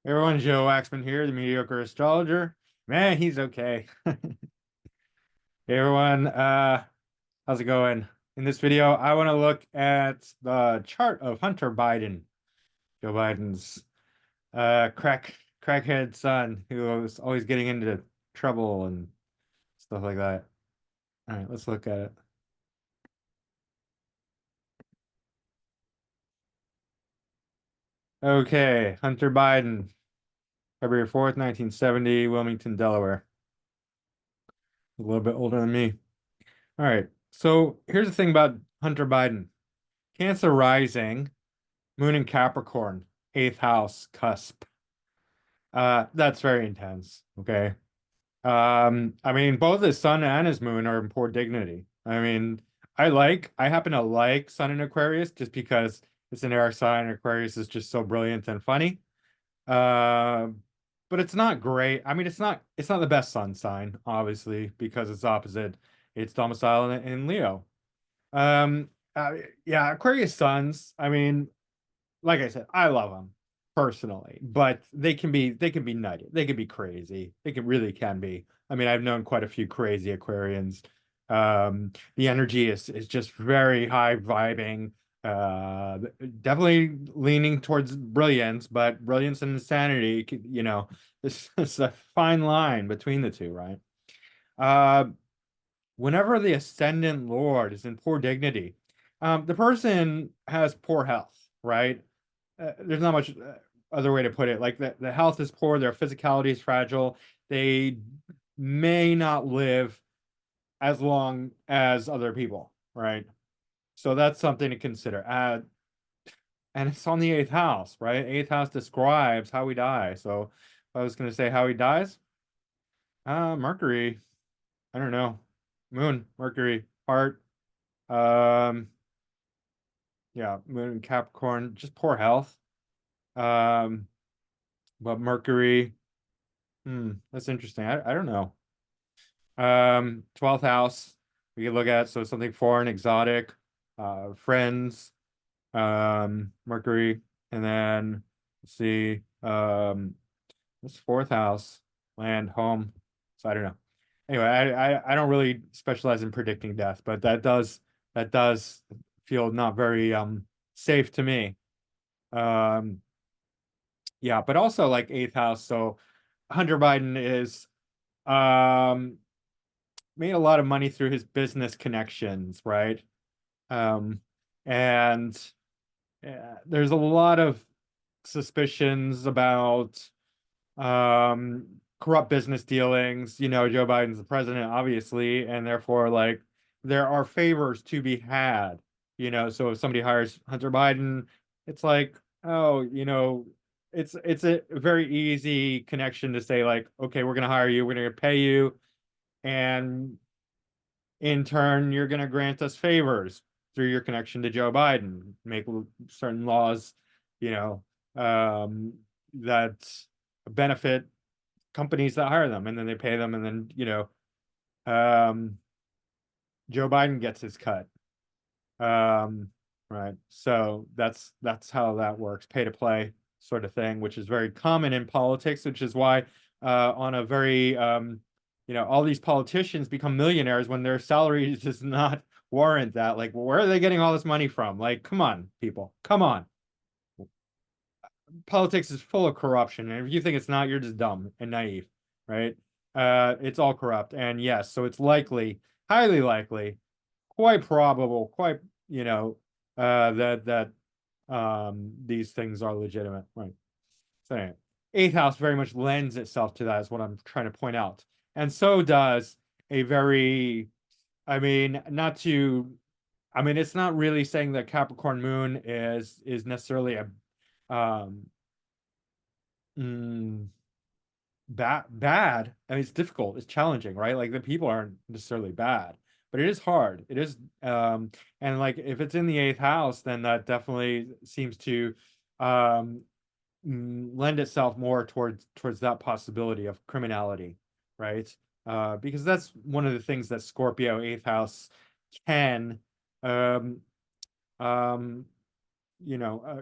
Everyone, Joe Waxman here, the mediocre astrologer. Man, he's okay. Hey everyone, how's it going? In this video, I want to look at the chart of Hunter Biden, Joe Biden's crackhead son, who was always getting into trouble and stuff like that. All right, let's look at it. Okay, Hunter Biden, February 4th, 1970, Wilmington, Delaware. A little bit older than me. All right, so here's the thing about Hunter Biden. Cancer rising. Moon in Capricorn, eighth house, cusp. That's very intense. Okay. I mean, both his sun and his moon are in poor dignity. I mean, I happen to like Sun in Aquarius just because it's an air sign. Aquarius is just so brilliant and funny. Uh, but it's not great. I mean, it's not the best sun sign, obviously, because it's opposite. It's domicile in Leo. Um, uh, yeah, Aquarius suns. I mean, like I said, I love them personally, but they can be nutty. They can be crazy. They can be. I mean, I've known quite a few crazy Aquarians. The energy is just very high vibing. Definitely leaning towards brilliance, but brilliance and insanity, it's a fine line between the two, right? Uh, Whenever the ascendant lord is in poor dignity, the person has poor health, right? There's not much other way to put it. Like the health is poor, their physicality is fragile. They may not live as long as other people, right? So that's something to consider. And it's on the eighth house, right? Eighth house describes how we die. So if I was going to say how he dies, Mercury, I don't know, Moon, Mercury, heart, um, yeah, Moon in Capricorn, just poor health. Um, but Mercury. That's interesting. I don't know. 12th house we could look at, so something foreign, exotic, friends, Mercury, and then let's see, this fourth house, land, home. So I don't know. Anyway, I don't really specialize in predicting death, but that does feel not very safe to me. Um, yeah, but also like eighth house, so Hunter Biden is um made a lot of money through his business connections, right? Um, and there's a lot of suspicions about corrupt business dealings. You know, Joe Biden's the president, obviously, and therefore, like, there are favors to be had. You know, so if somebody hires Hunter Biden, it's like, oh, it's a very easy connection to say, like, okay, we're gonna hire you, we're gonna pay you, and in turn, you're going to grant us favors through your connection to Joe Biden, make certain laws, you know, that benefit companies that hire them, and then they pay them, and then um, Joe Biden gets his cut. Um, right. So that's how that works, pay to play sort of thing, which is very common in politics, which is why on a very all these politicians become millionaires when their salaries does not warrant that. Like, where are they getting all this money from? Like, come on, people, come on. Politics is full of corruption, and if you think it's not, you're just dumb and naive, right? It's all corrupt, and yes, so it's likely, highly likely, quite probable, quite that these things are legitimate, right? So anyway, eighth house very much lends itself to that, is what I'm trying to point out, and so does a very, I mean, not to, I mean, it's not really saying that Capricorn Moon is necessarily a um mm, bad. I mean, it's difficult, it's challenging, right? Like, the people aren't necessarily bad, but it is hard. It is and like, if it's in the eighth house, then that definitely seems to um lend itself more towards that possibility of criminality, right? Because that's one of the things that Scorpio eighth house can um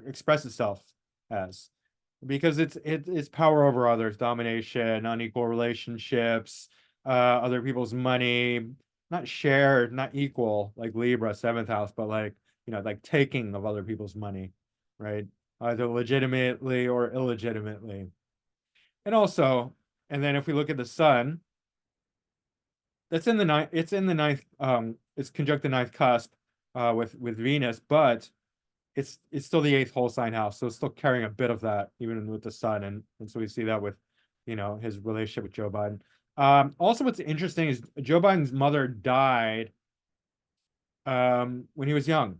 express itself as. because it's power over others, domination, unequal relationships, other people's money, not shared, not equal, like Libra, seventh house, but like, like taking of other people's money, right? Either legitimately or illegitimately. And also, and then if we look at the sun, that's in the ninth, it's in the ninth, it's conjunct the ninth cusp with Venus, but it's still the eighth whole sign house, so it's still carrying a bit of that even with the sun, and so we see that with his relationship with Joe Biden. Also, what's interesting is Joe Biden's mother died when he was young,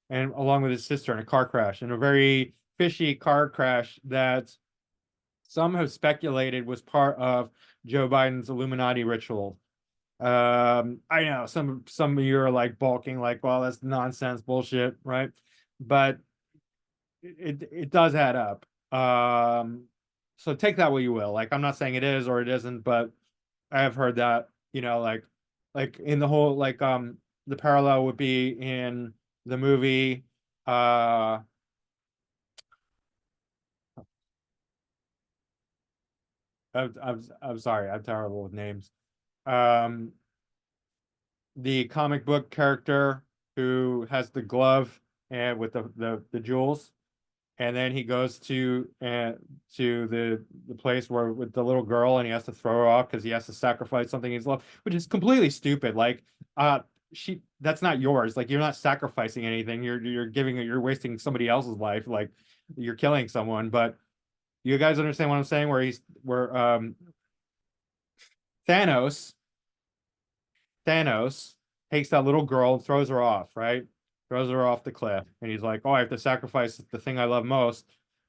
and along with his sister in a car crash, in a very fishy car crash that some have speculated was part of Joe Biden's Illuminati ritual. I know some of you are like balking, like, well, that's nonsense, bullshit, right? But it does add up. So take that what you will. Like, I'm not saying it is or it isn't, but I have heard that, like in the whole, like, the parallel would be in the movie, uh I'm sorry, I'm terrible with names. Um the comic book character who has the glove and with the jewels, and then he goes to the place where with the little girl, and he has to throw her off because he has to sacrifice something he's loved, which is completely stupid. Like, she that's not yours. Like, you're not sacrificing anything. You're wasting somebody else's life. Like, you're killing someone. But you guys understand what I'm saying? Where Thanos Thanos takes that little girl and throws her off, right? Throws her off the cliff. And he's like, oh, I have to sacrifice the thing I love most,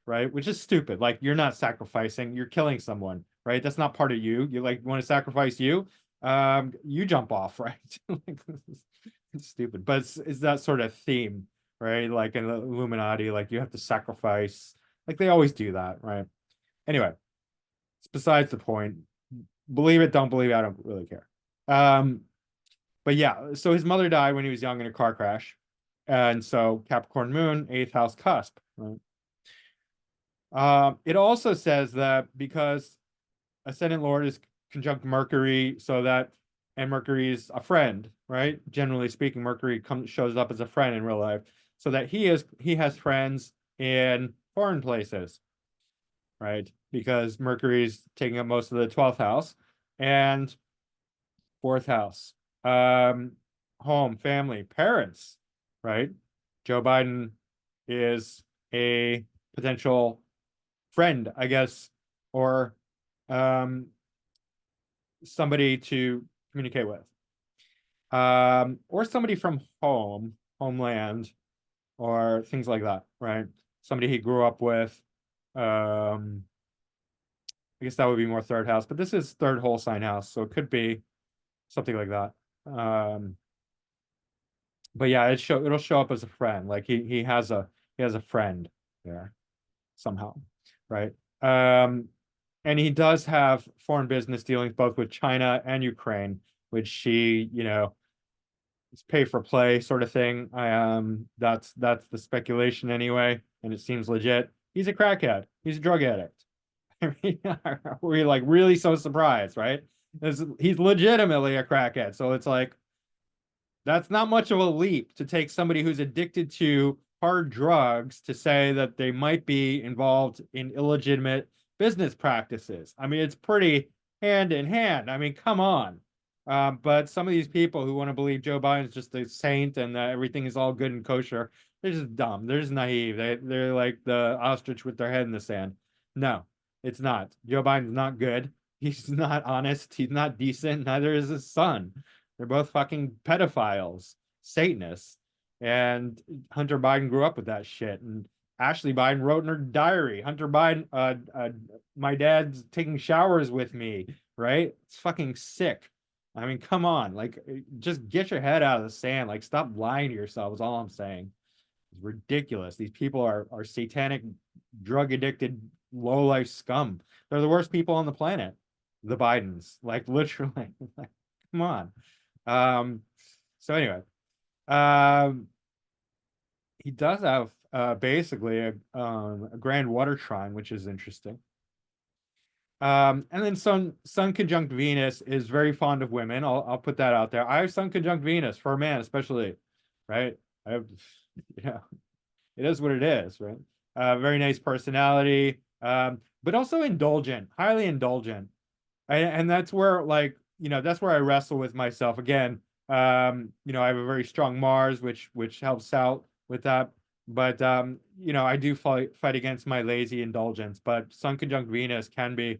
right? Which is stupid. Like, you're not sacrificing, you're killing someone, right? That's not part of you. You like want to sacrifice you, you jump off, right? Like, it's stupid. But it's that sort of theme, right? Like in the Illuminati, like you have to sacrifice. Like they always do that, right? Anyway, it's besides the point. Believe it, don't believe it, I don't really care. Um, but yeah, so his mother died when he was young in a car crash. And so Capricorn moon, eighth house cusp. Right? It also says that because ascendant Lord is conjunct Mercury, so that, and Mercury is a friend, right? Generally speaking, Mercury shows up as a friend in real life, so that he has friends in foreign places, right? Because Mercury's taking up most of the 12th house. And fourth house. Um, Home, family, parents, right? Joe Biden is a potential friend, I guess, or um, somebody to communicate with. Or somebody from homeland, or things like that, right? Somebody he grew up with. I guess that would be more third house, but this is third whole sign house, so it could be something like that. But yeah, it'll show up as a friend. Like he has a friend there somehow, right? Um, and he does have foreign business dealings both with China and Ukraine, which it's pay for play sort of thing. That's the speculation anyway, and it seems legit. He's a crackhead. He's a drug addict. I mean, are we like really so surprised, right? He's legitimately a crackhead. So it's like, that's not much of a leap to take somebody who's addicted to hard drugs to say that they might be involved in illegitimate business practices. I mean, it's pretty hand in hand. I mean, come on. But some of these people who want to believe Joe Biden's just a saint and that everything is all good and kosher, they're just dumb. They're just naive. They're like the ostrich with their head in the sand. No, it's not. Joe Biden's not good. He's not honest. He's not decent. Neither is his son. They're both fucking pedophiles, Satanists. And Hunter Biden grew up with that shit. And Ashley Biden wrote in her diary, Hunter Biden, my dad's taking showers with me, right? It's fucking sick. I mean, come on. Like, just get your head out of the sand. Like, stop lying to yourself is all I'm saying. It's ridiculous. These people are satanic, drug addicted, low life scum. They're the worst people on the planet. The Bidens, like literally. Like, come on. Um, so anyway, um, he does have basically a grand water trine, which is interesting. And then Sun conjunct Venus is very fond of women. I'll put that out there. I have Sun conjunct Venus for a man, especially, right? I have, yeah, it is what it is, right? Very nice personality, but also indulgent, highly indulgent. And that's where, like, that's where I wrestle with myself again. I have a very strong Mars, which helps out with that. But I do fight against my lazy indulgence. But Sun conjunct Venus can be,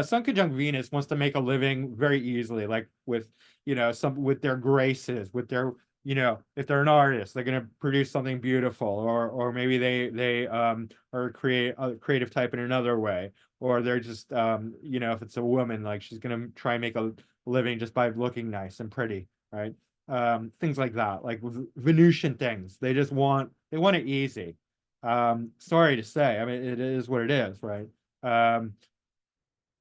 Sun conjunct Venus wants to make a living very easily, like with, some with their graces, with their, if they're an artist, they're going to produce something beautiful, or maybe they are create a creative type in another way, or they're just if it's a woman, like she's gonna try and make a living just by looking nice and pretty, right? Things like that, like Venusian things. They want it easy. Sorry to say, I mean, it is what it is, right? um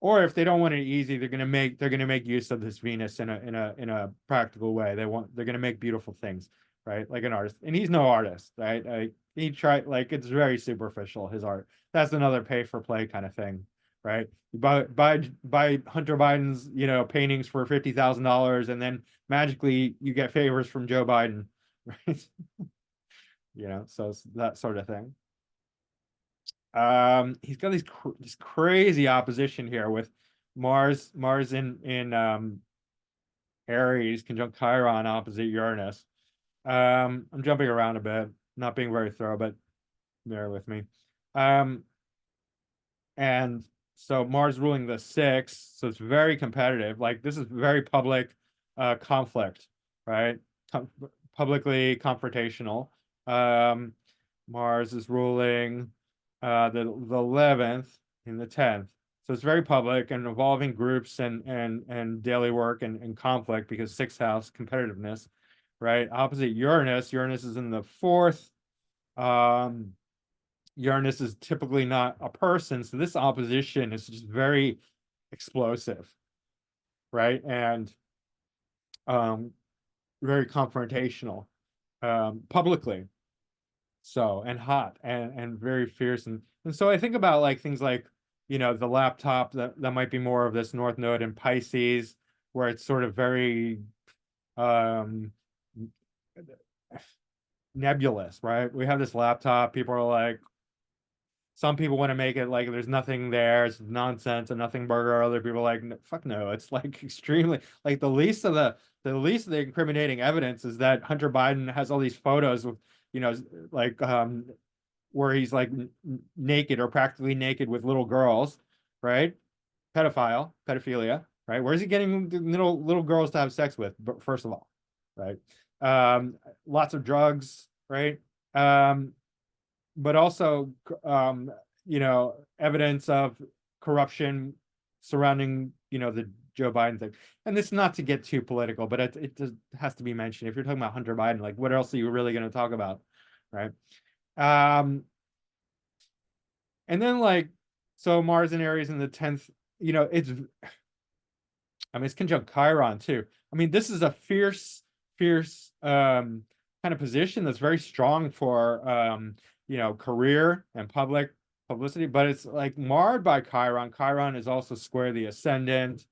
or if they don't want it easy, they're gonna make use of this Venus in a practical way. They're gonna make beautiful things, right? Like an artist, and he's no artist, right? He tried, like, it's very superficial, his art. That's another pay for play kind of thing, right? You buy Hunter Biden's paintings for $50,000, and then magically you get favors from Joe Biden, right? So it's that sort of thing. He's got this crazy opposition here with Mars in Aries conjunct Chiron opposite Uranus. I'm jumping around a bit, not being very thorough, but bear with me. Um, and so Mars ruling the sixth, so it's very competitive. Like, this is very public conflict, right? Com Publicly confrontational. Um, Mars is ruling the 11th and the 10th. So it's very public and involving groups and daily work and conflict, because sixth house competitiveness, right? Opposite Uranus. Uranus is in the fourth. Um, Uranus is typically not a person, so this opposition is just very explosive, right? And um, very confrontational, publicly. So, and hot and very fierce. And so I think about, like, things like, the laptop that might be more of this North Node in Pisces, where it's sort of very um nebulous, right? We have this laptop, people are like, some people want to make it like there's nothing there, it's nonsense, a nothing burger. Other people are like, fuck no, it's like extremely, like, the least of the incriminating evidence is that Hunter Biden has all these photos with, like, where he's like naked or practically naked with little girls, right? Pedophilia, right? Where's he getting the little girls to have sex with? First of all, right? Lots of drugs, right? Um, but also, evidence of corruption surrounding, the Joe Biden thing. And this, not to get too political, but it just has to be mentioned. If you're talking about Hunter Biden, like, what else are you really going to talk about, right? Um, and then, like, so Mars and Aries in the 10th, it's conjunct Chiron too. I mean, this is a fierce kind of position that's very strong for career and publicity, but it's like marred by Chiron. Chiron is also square the ascendant,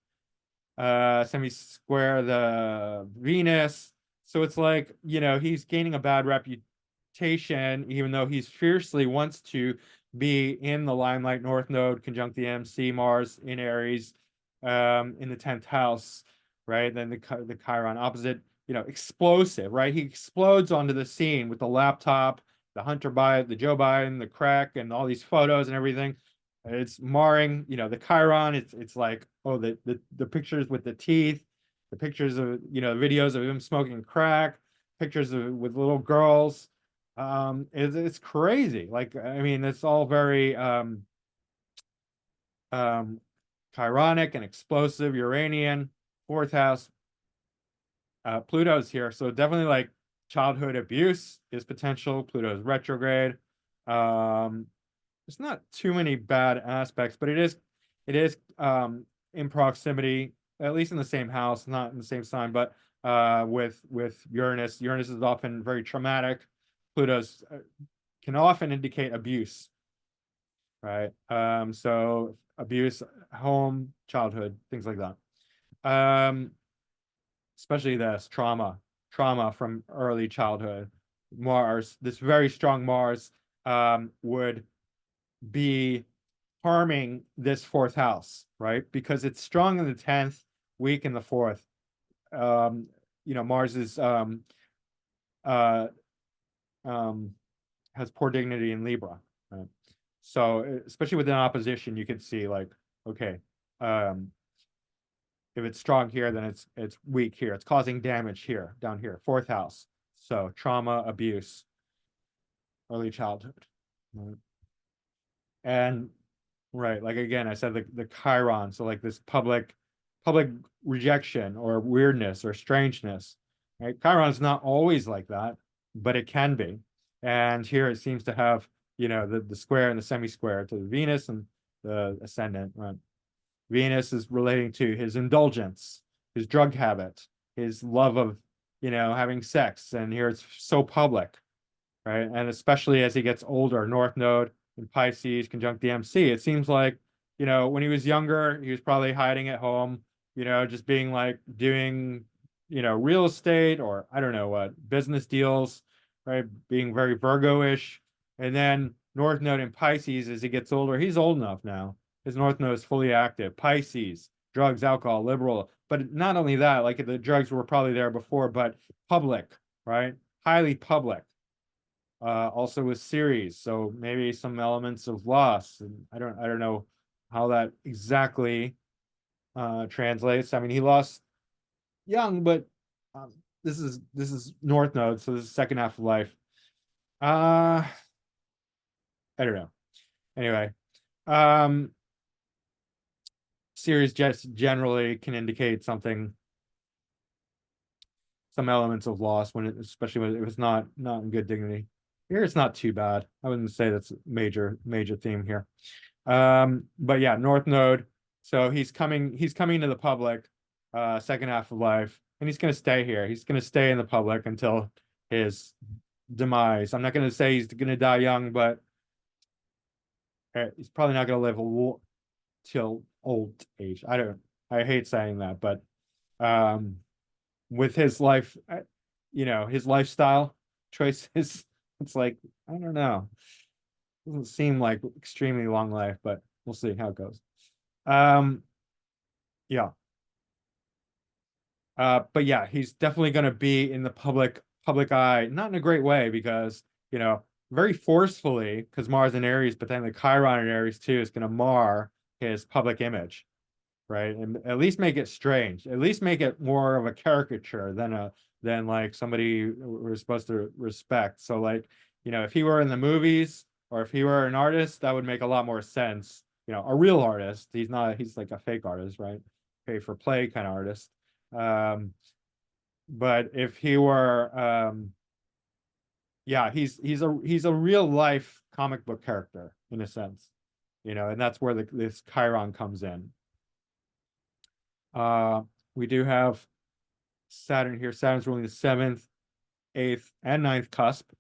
semi-square the Venus. So it's like, he's gaining a bad reputation, even though he's fiercely wants to be in the limelight. North Node conjunct the MC, Mars in Aries, in the 10th house, right? Then the Chiron opposite, explosive, right? He explodes onto the scene with the laptop, the Joe Biden, the crack, and all these photos and everything. It's marring, the Chiron. It's like, oh, the pictures with the teeth, the pictures of, videos of him smoking crack, pictures with little girls. It's crazy. Like, I mean, it's all very um Chironic and explosive. Uranian, fourth house. Pluto's here, so definitely, like, childhood abuse is potential. Pluto's retrograde. Um, there's not too many bad aspects, but it is in proximity, at least in the same house, not in the same sign, but with Uranus. Uranus is often very traumatic. Pluto's can often indicate abuse, right? So abuse, home, childhood, things like that. Um, Especially this trauma from early childhood. Mars, this very strong Mars, would be harming this fourth house, right? Because it's strong in the 10th, weak in the fourth. Um, Mars is uh um has poor dignity in Libra, right? So especially within opposition, you could see like, okay, um, if it's strong here, then it's weak here. It's causing damage here, down here, fourth house. So trauma, abuse, early childhood. Right? And right, like again, I said the Chiron, so like this public rejection or weirdness or strangeness. Right? Chiron's not always like that, but it can be. And here it seems to have, the square and the semi-square to the Venus and the ascendant. Right? Venus is relating to his indulgence, his drug habit, his love of, having sex. And here it's so public, right? And especially as he gets older, North Node in Pisces conjunct the MC, it seems like, when he was younger, he was probably hiding at home, just being like doing, real estate or I don't know what, business deals, right? Being very Virgo-ish. And then North Node in Pisces, as he gets older, he's old enough now. His North Node is fully active. Pisces, drugs, alcohol, liberal. But not only that, like the drugs were probably there before, but public, right? Highly public, also with series, so maybe some elements of loss. And I don't know how that exactly translates. I mean, he lost young, but um, this is North Node, so this is second half of life. Uh, I don't know. Anyway, um, series just generally can indicate something, some elements of loss when especially when it was not in good dignity. Here it's not too bad. I wouldn't say that's a major theme here. But yeah, North Node. So he's coming to the public, second half of life, and he's gonna stay here. He's gonna stay in the public until his demise. I'm not gonna say he's gonna die young, but he's probably not gonna live till old age. I hate saying that, but um, with his life, his lifestyle choices, it's like, I don't know. Doesn't seem like extremely long life, but we'll see how it goes. Um, yeah. But yeah, he's definitely going to be in the public eye, not in a great way because, very forcefully, because Mars in Aries, but then the Chiron in Aries too is going to mar his public image, right? And at least make it strange. At least make it more of a caricature than like somebody we're supposed to respect. So like, if he were in the movies or if he were an artist, that would make a lot more sense. A real artist. He's not, he's like a fake artist, right? Pay for play kind of artist. Um, but if he were, yeah, he's a real life comic book character in a sense, and that's where this Chiron comes in. Uh, we do have Saturn here. Saturn's ruling the seventh, eighth, and ninth cusp.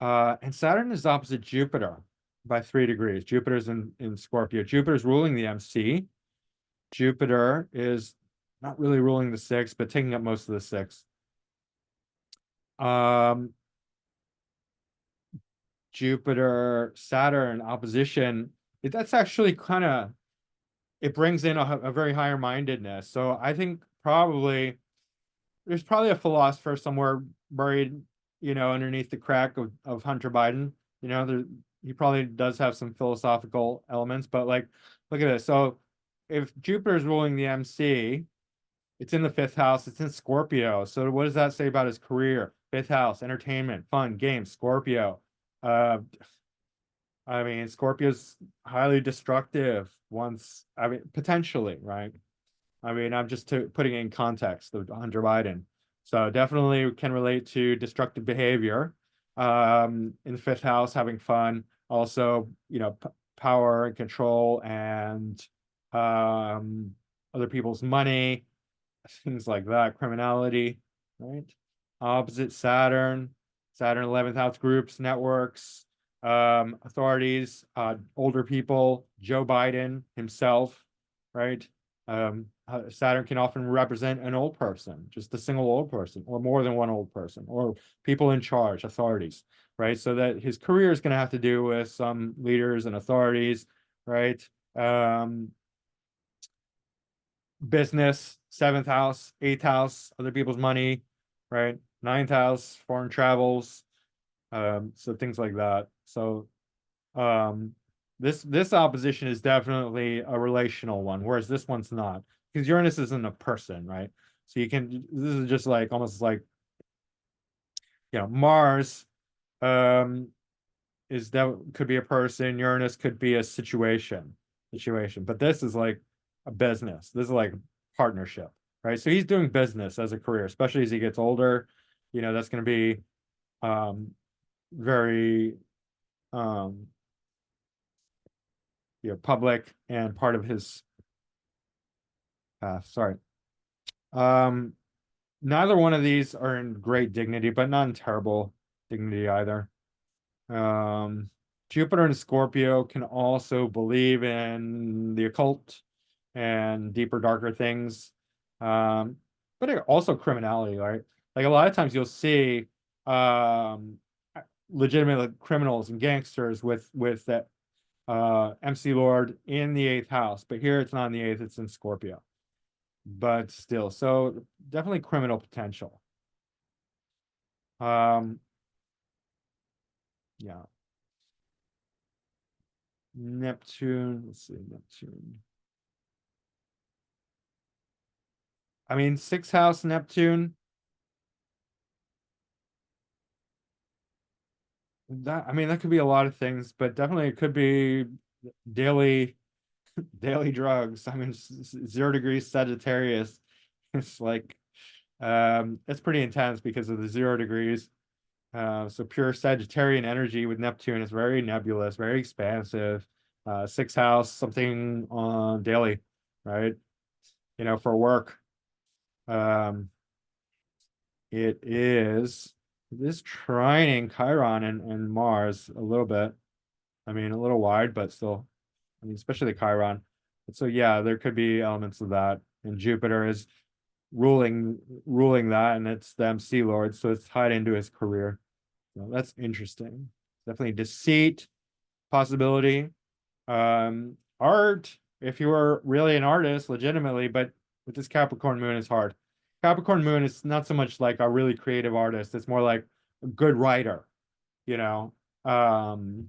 And Saturn is opposite Jupiter by 3 degrees. Jupiter's in Scorpio. Jupiter's ruling the MC. Jupiter is not really ruling the sixth, but taking up most of the sixth. Um, Jupiter, Saturn opposition. That's actually kind of, it brings in a very higher mindedness. So I think there's probably a philosopher somewhere buried, underneath the crack of Hunter Biden. He probably does have some philosophical elements, but like, look at this. So if Jupiter's ruling the MC, it's in the fifth house, it's in Scorpio. So what does that say about his career? Fifth house, entertainment, fun, games, Scorpio. Uh, I mean, Scorpio's highly destructive once, I mean, potentially, right? I mean, I'm just putting it in context of Hunter Biden. So definitely can relate to destructive behavior. In the fifth house, having fun. Also, power and control and other people's money, things like that, criminality, right? Opposite Saturn. Saturn 11th house groups, networks, authorities, older people, Joe Biden himself, right? Saturn can often represent an old person, just a single old person, or more than one old person, or people in charge, authorities, right? So that his career is going to have to do with some leaders and authorities, right? Um, Business, seventh house, eighth house, other people's money, right? Ninth house, foreign travels, so things like that. So um, this opposition is definitely a relational one, whereas this one's not, because Uranus isn't a person, right? So you can this is just like almost like Mars um is that could be a person, Uranus could be a situation, but this is like a business. This is like partnership, right? So he's doing business as a career, especially as he gets older. That's going to be um very um public and part of his path. Sorry. Um, Neither one of these are in great dignity, but not in terrible dignity either. Um, Jupiter and Scorpio can also believe in the occult and deeper, darker things. Um, but also criminality, right? Like a lot of times you'll see um legitimate criminals and gangsters with that MC Lord in the eighth house, but here it's not in the eighth, it's in Scorpio. But still, so definitely criminal potential. Um, yeah. Neptune, let's see, Neptune. I mean, sixth house Neptune. That could be a lot of things, but definitely it could be daily daily drugs. I mean, 0 degrees Sagittarius. It's like it's pretty intense because of the 0 degrees. So pure Sagittarian energy with Neptune is very nebulous, very expansive. Sixth house, something on daily, right? For work. Um, it is trining Chiron and Mars a little bit. I mean, a little wide, but still, I mean, especially the Chiron. So yeah, there could be elements of that. And Jupiter is ruling that, and it's the MC Lord, so it's tied into his career. So that's interesting. Definitely deceit, possibility. Art, if you were really an artist, legitimately, but with this Capricorn moon, it's hard. Capricorn moon is not so much like a really creative artist, it's more like a good writer, you know.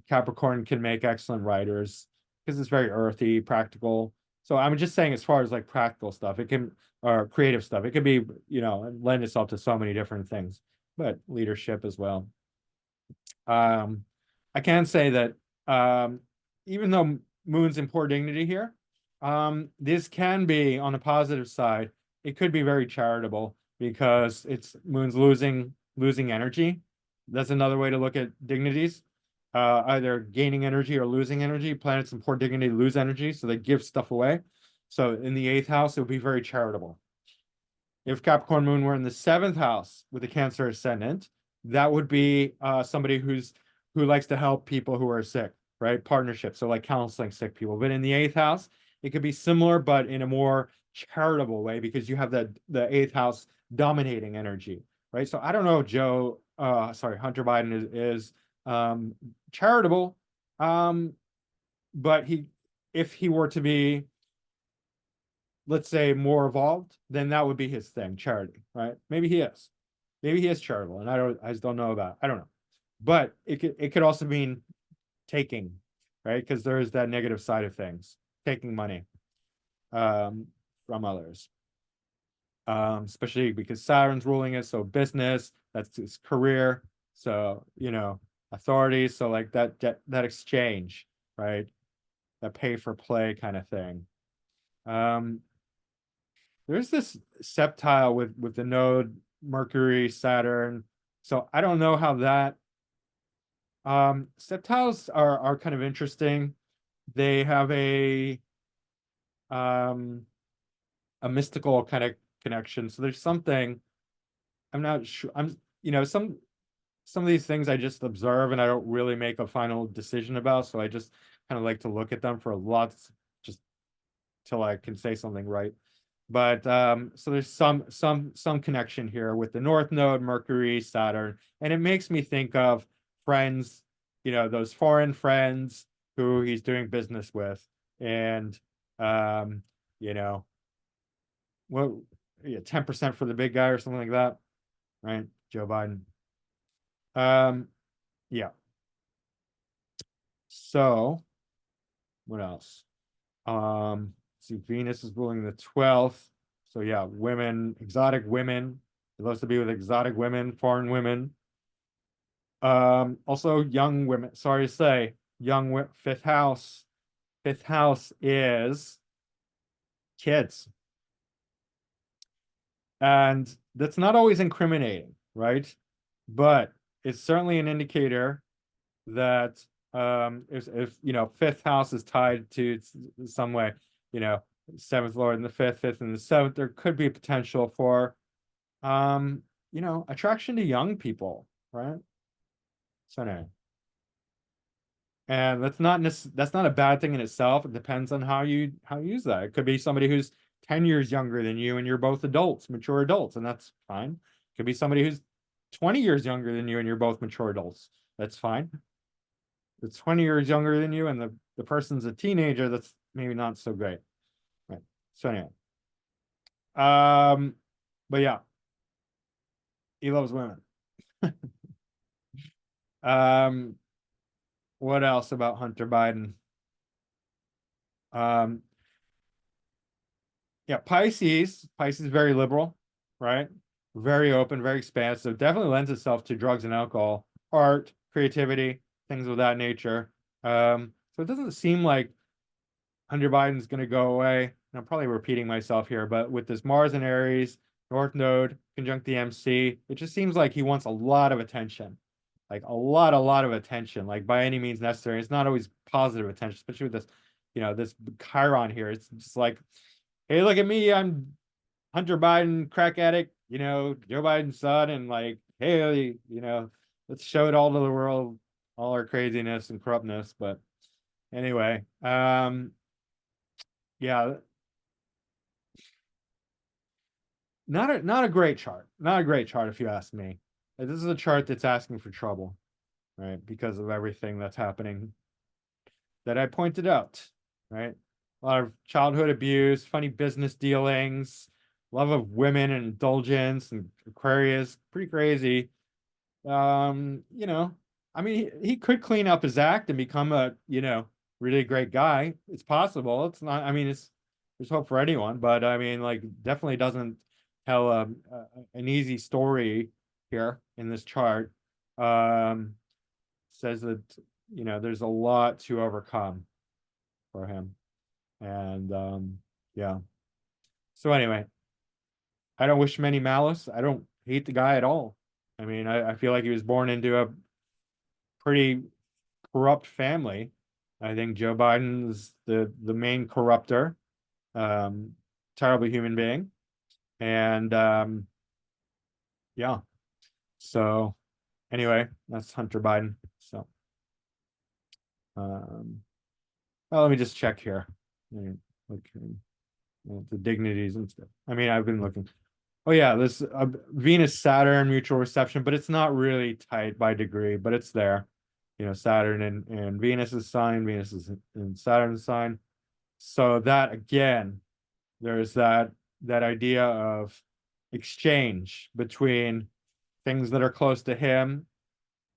Capricorn can make excellent writers because it's very earthy, practical. So I'm just saying, as far as like practical stuff, it can, or creative stuff, it could be, lend itself to so many different things, but leadership as well. Um, I can say that even though Moon's in poor dignity here, this can be on the positive side. It could be very charitable because it's Moon's losing energy. That's another way to look at dignities. Either gaining energy or losing energy. Planets in poor dignity lose energy, so they give stuff away. So in the eighth house, it would be very charitable. If Capricorn moon were in the seventh house with a Cancer ascendant, that would be somebody who likes to help people who are sick, right? Partnership, so like counseling sick people. But in the eighth house, it could be similar, but in a more charitable way because you have the eighth house dominating energy, right? So I don't know, Hunter Biden is charitable, um, but if he were to be, let's say, more evolved, then that would be his thing, charity, right? Maybe he is. Maybe he is charitable, and I just don't know about. I don't know. But it could also mean taking, right? Because there is that negative side of things, taking money um from others. Especially because Saturn's ruling it, so business, that's his career. So, authority, so like that exchange, right? That pay for play kind of thing. Um, There's this septile with the node Mercury, Saturn. So I don't know how that septiles are kind of interesting. They have um a mystical kind of connection. So there's something I'm not sure. Some some of these things I just observe and I don't really make a final decision about. So I just kind of like to look at them for lots, just till I can say something right. But so there's some connection here with the North Node, Mercury, Saturn, and it makes me think of friends, those foreign friends who he's doing business with, and um, you know, what, yeah, 10% for the big guy or something like that, right? Joe Biden. Um, yeah. So what else? See, Venus is ruling the 12th. So yeah, women, exotic women. He loves to be with exotic women, foreign women. Also young women. Sorry to say, fifth house. Fifth house is kids. And that's not always incriminating, right? But it's certainly an indicator that if fifth house is tied to some way, you know, seventh lord and the fifth and the seventh, there could be potential for attraction to young people, right? So anyway, and that's not a bad thing in itself. It depends on how you use that. It could be somebody who's 10 years younger than you and you're both adults, mature adults, and that's fine. It could be somebody who's 20 years younger than you and you're both mature adults. That's fine. It's 20 years younger than you and the person's a teenager, that's maybe not so great. Right. So anyway. Um, but yeah, he loves women. Um, what else about Hunter Biden? Um, yeah, Pisces. Pisces is very liberal, right? Very open, very expansive. Definitely lends itself to drugs and alcohol, art, creativity, things of that nature. So it doesn't seem like Hunter Biden's going to go away. And I'm probably repeating myself here, but with this Mars and Aries, North Node, conjunct the MC, it just seems like he wants a lot of attention, like a lot of attention, like by any means necessary. It's not always positive attention, especially with this, this Chiron here. It's just like, hey, look at me, I'm Hunter Biden, crack addict, Joe Biden's son, and like, hey, let's show it all to the world, all our craziness and corruptness. But anyway, yeah, not a great chart. Not a great chart if you ask me. This is a chart that's asking for trouble, right? Because of everything that's happening that I pointed out, right? A lot of childhood abuse, funny business dealings, love of women and indulgence and Aquarius, pretty crazy. You know, I mean, he could clean up his act and become a, really great guy. It's possible. It's not, I mean, there's hope for anyone, but I mean, like, definitely doesn't tell an easy story here in this chart. Um, says that, there's a lot to overcome for him. And yeah. So anyway, I don't wish him any malice. I don't hate the guy at all. I mean, I feel like he was born into a pretty corrupt family. I think Joe Biden's the main corrupter, terrible human being. And yeah. So anyway, that's Hunter Biden. So um well, let me just check here. Okay. The dignities and stuff. I mean, I've been looking. Oh yeah, this Venus Saturn mutual reception, but it's not really tight by degree, but it's there. Saturn and Venus' sign, Venus is in Saturn's sign. So that again, there's that idea of exchange between things that are close to him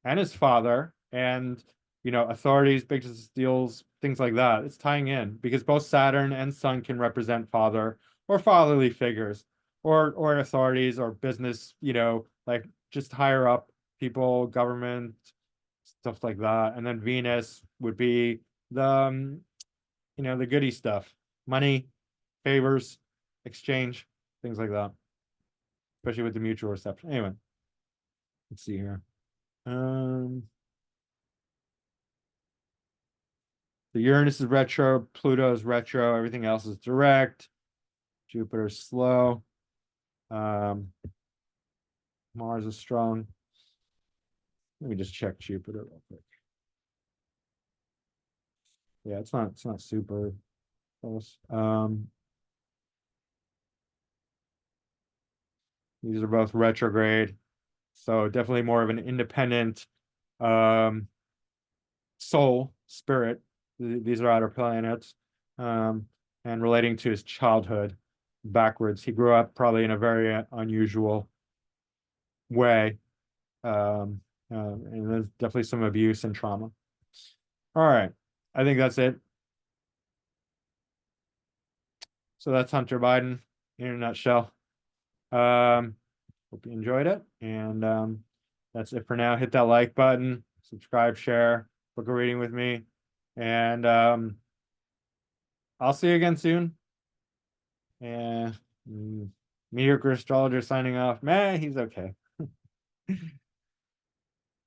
and his father and authorities, business deals, things like that. It's tying in because both Saturn and Sun can represent father or fatherly figures or authorities or business, like just higher up people, government, stuff like that. And then Venus would be the goody stuff, money, favors, exchange, things like that, especially with the mutual reception. Anyway, let's see here. Um, the Uranus is retro, Pluto is retro, everything else is direct. Jupiter's slow. Mars is strong. Let me just check Jupiter real quick. Yeah, it's not super close. These are both retrograde, so definitely more of an independent um soul spirit. These are outer planets, um, and relating to his childhood backwards. He grew up probably in a very unusual way, and there's definitely some abuse and trauma. All right, I think that's it. So that's Hunter Biden in a nutshell. Um, Hope you enjoyed it, and that's it for now. Hit that like button, subscribe, share, book a reading with me, and I'll see you again soon. And mediocre astrologer signing off. Man, he's okay.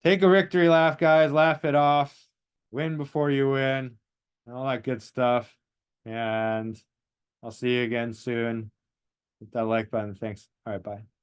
Take a victory laugh, guys. Laugh it off. Win before you win. And all that good stuff. And I'll see you again soon. Hit that like button. Thanks. All right, bye.